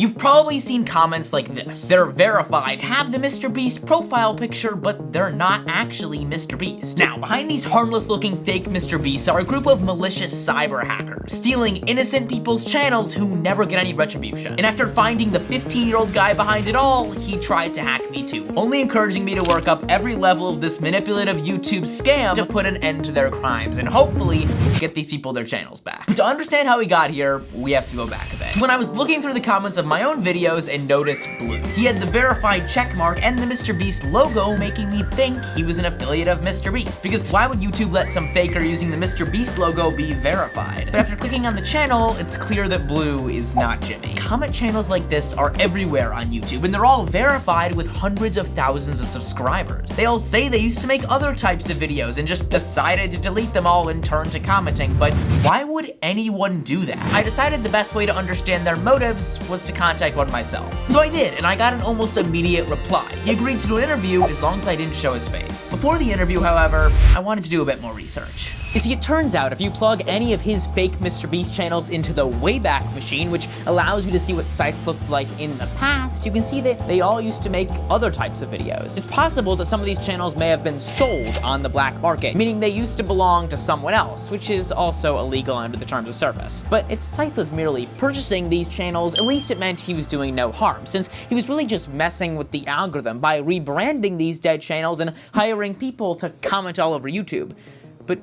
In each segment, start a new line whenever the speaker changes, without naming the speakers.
You've probably seen comments like this. They're verified, have the Mr. Beast profile picture, but they're not actually Mr. Beast. Now, behind these harmless looking fake Mr. Beasts are a group of malicious cyber hackers, stealing innocent people's channels who never get any retribution. And after finding the 15-year-old guy behind it all, he tried to hack me too, only encouraging me to work up every level of this manipulative YouTube scam to put an end to their crimes and hopefully get these people their channels back. But to understand how he got here, we have to go back a bit. When I was looking through the comments of my own videos and noticed Blue. He had the verified checkmark and the Mr. Beast logo, making me think he was an affiliate of Mr. Beast. Because why would YouTube let some faker using the Mr. Beast logo be verified? But after clicking on the channel, it's clear that Blue is not Jimmy. Comment channels like this are everywhere on YouTube, and they're all verified with hundreds of thousands of subscribers. They all say they used to make other types of videos and just decided to delete them all and turn to commenting, but why would anyone do that? I decided the best way to understand their motives was to contact one myself. So I did, and I got an almost immediate reply. He agreed to do an interview as long as I didn't show his face. Before the interview, however, I wanted to do a bit more research. You see, it turns out if you plug any of his fake Mr. Beast channels into the Wayback Machine, which allows you to see what sites looked like in the past, you can see that they all used to make other types of videos. It's possible that some of these channels may have been sold on the black market, meaning they used to belong to someone else, which is also illegal under the terms of service. But if Scythe was merely purchasing these channels, at least it meant he was doing no harm, since he was really just messing with the algorithm by rebranding these dead channels and hiring people to comment all over YouTube. But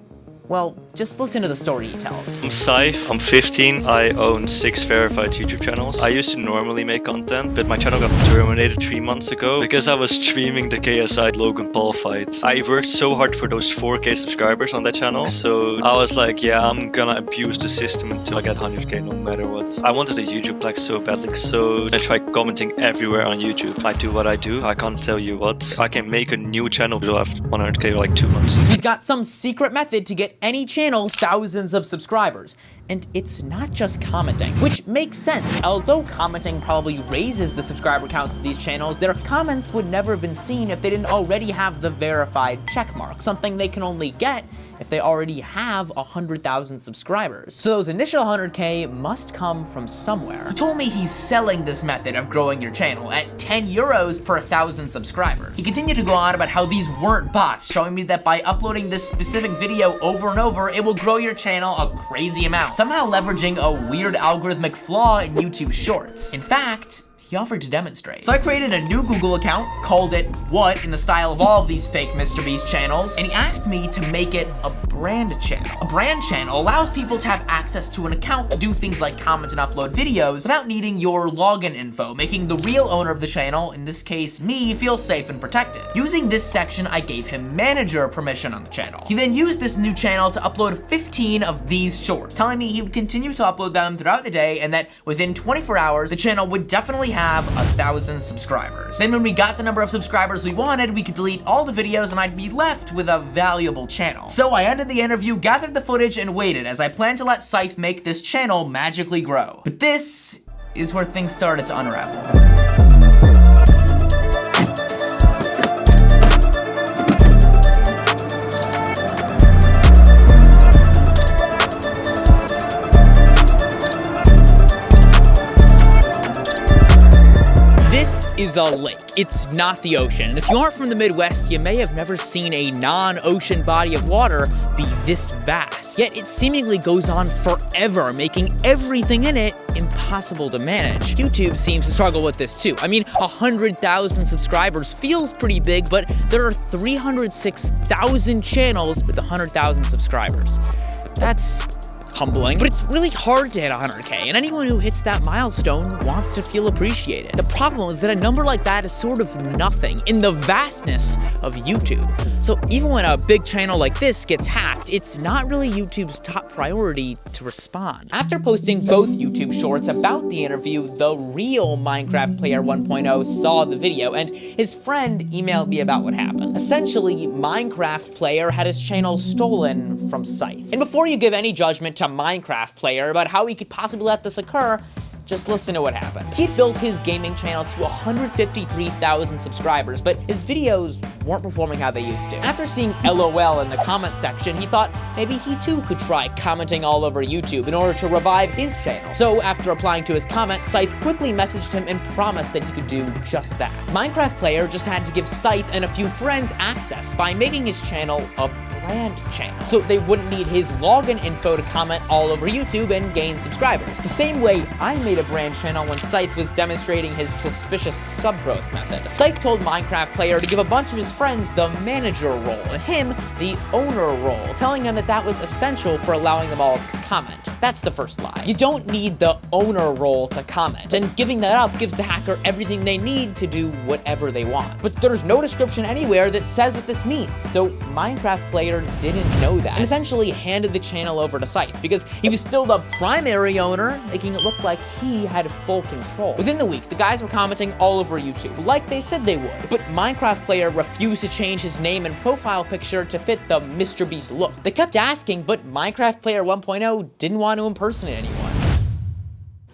well, just listen to the story he tells.
I'm Scythe, I'm 15, I own 6 verified YouTube channels. I used to normally make content, but my channel got terminated 3 months ago because I was streaming the KSI Logan Paul fight. I worked so hard for those 4K subscribers on that channel, so I was like, yeah, I'm gonna abuse the system until I get 100K no matter what. I wanted a YouTube plaque so badly, so I tried commenting everywhere on YouTube. I do what I do, I can't tell you what. I can make a new channel, but I'll have 100K in like 2 months.
He's got some secret method to get any channel thousands of subscribers. And it's not just commenting, which makes sense. Although commenting probably raises the subscriber counts of these channels, their comments would never have been seen if they didn't already have the verified checkmark, something they can only get if they already have 100,000 subscribers. So those initial 100K must come from somewhere. He told me he's selling this method of growing your channel at 10 euros per 1,000 subscribers. He continued to go on about how these weren't bots, showing me that by uploading this specific video over and over, it will grow your channel a crazy amount, somehow leveraging a weird algorithmic flaw in YouTube Shorts. In fact, he offered to demonstrate. So I created a new Google account, called it What in the style of all of these fake Mr. Beast channels, and he asked me to make it a brand channel. A brand channel allows people to have access to an account to do things like comment and upload videos without needing your login info, making the real owner of the channel, in this case me, feel safe and protected. Using this section, I gave him manager permission on the channel. He then used this new channel to upload 15 of these shorts, telling me he would continue to upload them throughout the day and that within 24 hours, the channel would definitely have 1,000 subscribers. Then when we got the number of subscribers we wanted, we could delete all the videos and I'd be left with a valuable channel. So I ended the interview, gathered the footage, and waited as I planned to let Scythe make this channel magically grow. But this is where things started to unravel. Is a lake. It's not the ocean. And if you aren't from the Midwest, you may have never seen a non-ocean body of water be this vast. Yet it seemingly goes on forever, making everything in it impossible to manage. YouTube seems to struggle with this too. I mean, 100,000 subscribers feels pretty big, but there are 306,000 channels with 100,000 subscribers. That's humbling, but it's really hard to hit 100K, and anyone who hits that milestone wants to feel appreciated. The problem is that a number like that is sort of nothing in the vastness of YouTube. So even when a big channel like this gets hacked, it's not really YouTube's top priority to respond. After posting both YouTube shorts about the interview, the real Minecraft Player 1.0 saw the video, and his friend emailed me about what happened. Essentially, Minecraft Player had his channel stolen from Scythe. And before you give any judgment to Minecraft Player about how he could possibly let this occur, just listen to what happened. He'd built his gaming channel to 153,000 subscribers, but his videos weren't performing how they used to. After seeing LOL in the comment section, he thought maybe he too could try commenting all over YouTube in order to revive his channel. So after replying to his comment, Scythe quickly messaged him and promised that he could do just that. Minecraft Player just had to give Scythe and a few friends access by making his channel a brand channel, so they wouldn't need his login info to comment all over YouTube and gain subscribers. The same way I made a brand channel when Scythe was demonstrating his suspicious subgrowth method. Scythe told Minecraft Player to give a bunch of his friends the manager role and him the owner role, telling him that was essential for allowing them all to comment. That's the first lie. You don't need the owner role to comment, and giving that up gives the hacker everything they need to do whatever they want. But there's no description anywhere that says what this means, so Minecraft Player didn't know that, and essentially handed the channel over to Scythe because he was still the primary owner, making it look like he had full control. Within the week, the guys were commenting all over YouTube, like they said they would, but Minecraft Player refused to change his name and profile picture to fit the MrBeast look. They kept asking, but Minecraft Player 1.0 didn't want to impersonate anyone.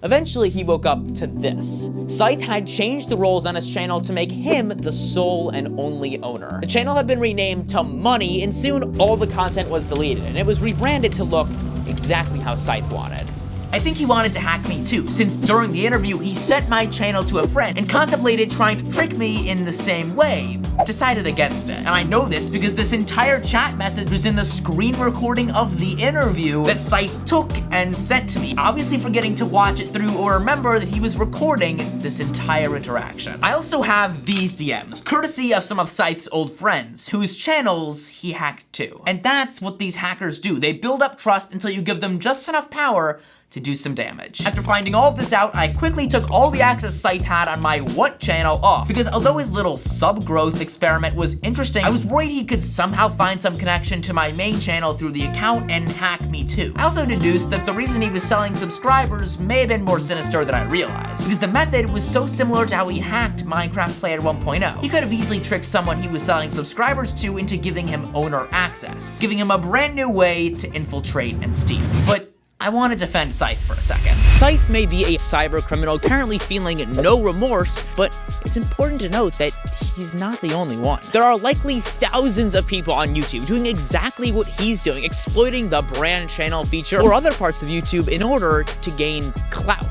Eventually, he woke up to this. Scythe had changed the roles on his channel to make him the sole and only owner. The channel had been renamed to Money, and soon all the content was deleted, and it was rebranded to look exactly how Scythe wanted. I think he wanted to hack me too, since during the interview he sent my channel to a friend and contemplated trying to trick me in the same way. Decided against it. And I know this because this entire chat message was in the screen recording of the interview that Scythe took and sent to me, obviously forgetting to watch it through or remember that he was recording this entire interaction. I also have these DMs, courtesy of some of Scythe's old friends, whose channels he hacked too. And that's what these hackers do. They build up trust until you give them just enough power to do some damage. After finding all of this out, I quickly took all the access Scythe had on my What channel off, because although his little subgrowth experiment was interesting, I was worried he could somehow find some connection to my main channel through the account and hack me too. I also deduced that the reason he was selling subscribers may have been more sinister than I realized, because the method was so similar to how he hacked Minecraft Player 1.0. He could have easily tricked someone he was selling subscribers to into giving him owner access, giving him a brand new way to infiltrate and steal. But I want to defend Scythe for a second. Scythe may be a cyber criminal currently feeling no remorse, but it's important to note that he's not the only one. There are likely thousands of people on YouTube doing exactly what he's doing, exploiting the brand channel feature or other parts of YouTube in order to gain clout.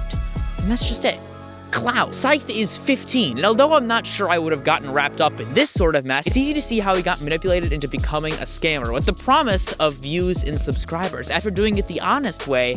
And that's just it. Clout. Scythe is 15, and although I'm not sure I would have gotten wrapped up in this sort of mess, it's easy to see how he got manipulated into becoming a scammer with the promise of views and subscribers after doing it the honest way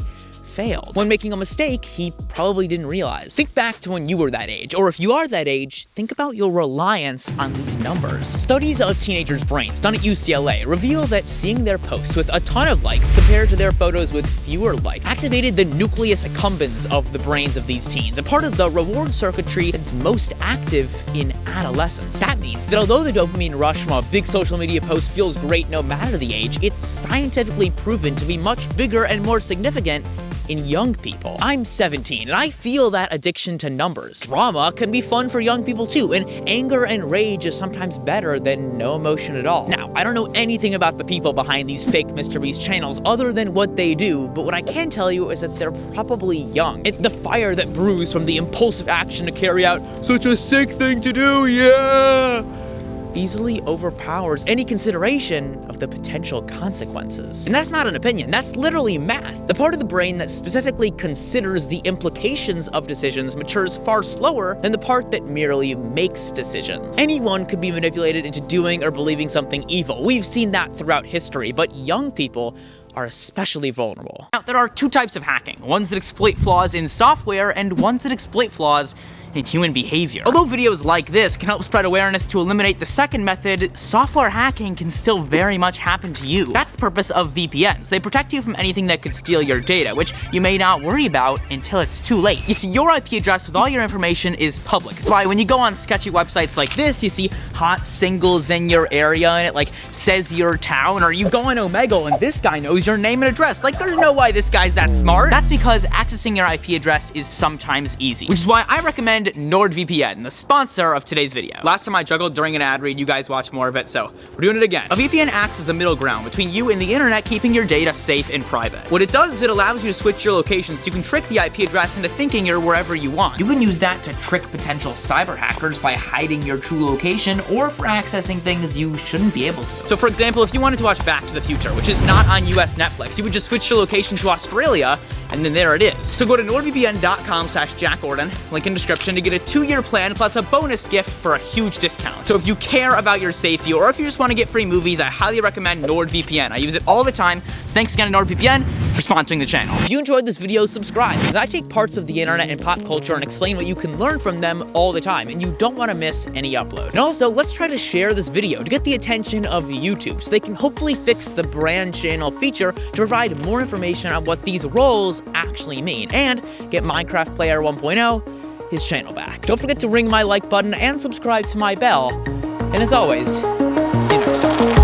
failed. When making a mistake, he probably didn't realize. Think back to when you were that age, or if you are that age, think about your reliance on these numbers. Studies of teenagers' brains done at UCLA reveal that seeing their posts with a ton of likes compared to their photos with fewer likes activated the nucleus accumbens of the brains of these teens, a part of the reward circuitry that's most active in adolescence. That means that although the dopamine rush from a big social media post feels great no matter the age, it's scientifically proven to be much bigger and more significant in young people. I'm 17, and I feel that addiction to numbers. Drama can be fun for young people too, and anger and rage is sometimes better than no emotion at all. Now, I don't know anything about the people behind these fake MrBeast channels other than what they do, but what I can tell you is that they're probably young. It's the fire that brews from the impulsive action to carry out such a sick thing to do, yeah! Easily overpowers any consideration of the potential consequences. And that's not an opinion, that's literally math. The part of the brain that specifically considers the implications of decisions matures far slower than the part that merely makes decisions. Anyone could be manipulated into doing or believing something evil. We've seen that throughout history, but young people are especially vulnerable. Now, there are two types of hacking, ones that exploit flaws in software and ones that exploit flaws in human behavior. Although videos like this can help spread awareness to eliminate the second method, software hacking can still very much happen to you. That's the purpose of VPNs. They protect you from anything that could steal your data, which you may not worry about until it's too late. You see, your IP address with all your information is public. That's why when you go on sketchy websites like this, you see hot singles in your area and it like says your town, or you go on Omegle and this guy knows your name and address. Like, there's no way this guy's that smart. That's because accessing your IP address is sometimes easy, which is why I recommend recommend NordVPN, the sponsor of today's video. Last time I juggled during an ad read, you guys watched more of it, so we're doing it again. A VPN acts as the middle ground between you and the internet, keeping your data safe and private. What it does is it allows you to switch your location so you can trick the IP address into thinking you're wherever you want. You can use that to trick potential cyber hackers by hiding your true location or for accessing things you shouldn't be able to. So for example, if you wanted to watch Back to the Future, which is not on US Netflix, you would just switch your location to Australia, and then there it is. So go to nordvpn.com/JackGordon, link in description, to get a 2-year plan plus a bonus gift for a huge discount. So if you care about your safety or if you just want to get free movies, I highly recommend NordVPN. I use it all the time. So thanks again to NordVPN for sponsoring the channel. If you enjoyed this video, subscribe, because I take parts of the internet and pop culture and explain what you can learn from them all the time, and you don't want to miss any upload. And also, let's try to share this video to get the attention of YouTube so they can hopefully fix the brand channel feature to provide more information on what these roles actually mean, and get Minecraft Player 1.0 his channel back. Don't forget to ring my like button and subscribe to my bell, and as always, see you next time.